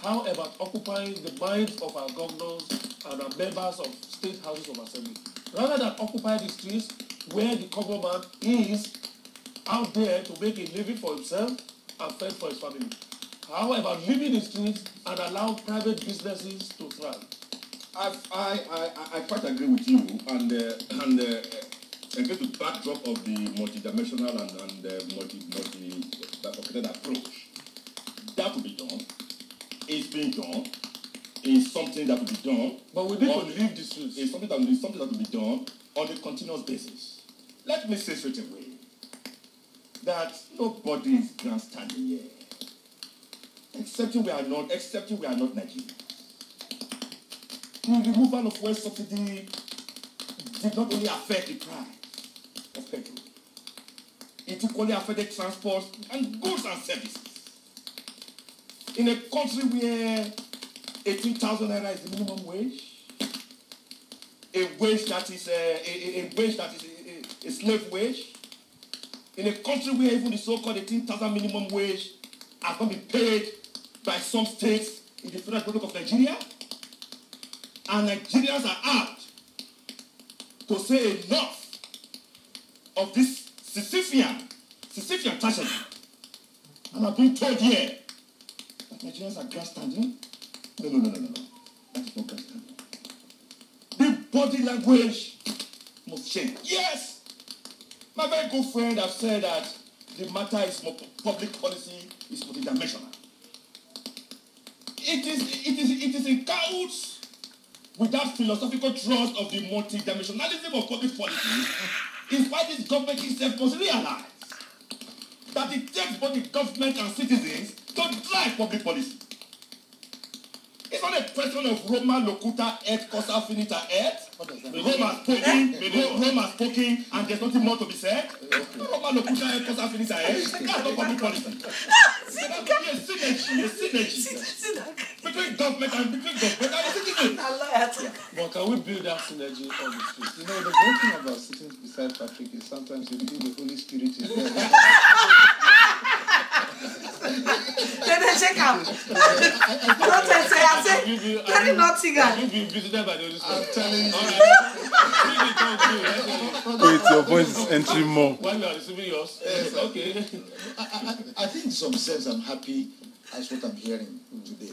How about occupying the minds of our governors and our members of state houses of assembly? Rather than occupy the streets where the common man is out there to make a living for himself and fend for his family. How about leaving the streets and allow private businesses to thrive? I quite agree with you, and against the backdrop of the multidimensional and multi-faceted approach, that will be done. It's being done. It's something that will be done. But we need to leave the streets. It's something that will be done on a continuous basis. Let me say straight away that nobody is grandstanding here, excepting we are not Nigerians. The removal of fuel subsidy did not only affect the price of petrol, it equally affected transport and goods and services. In a country where 18,000 naira is the minimum wage, a wage that is a slave wage, in a country where even the so-called 18,000 minimum wage has not been paid by some states in the Federal Republic of Nigeria, and Nigerians are out to say enough of this Sisyphean tragedy, and are being told here that Nigerians are grandstanding. No. That is not grandstanding. The body language must change. Yes, my very good friend has said that the matter is more public policy, is multidimensional. It is in cahoots with that philosophical trust of the multidimensionalism of public policy, is why this government itself must realize that it takes both the government and citizens to drive public policy. It's not a question of Roma locuta et cosa finita et. Roma spoken, and there's nothing more to be said. Roma locuta et cosa finita et. That's not public policy. So that will be a synergy between government and citizens. But can we build that synergy on the streets? You know, the great thing about sitting beside Patrick is sometimes you feel the Holy Spirit is there. Then check out. Very naughty guy. You've been visited by the Holy Spirit. I'm telling you. Wait, your voice is entering more. While you are receiving yours? Yes. Okay. I think in some sense I'm happy as what I'm hearing today.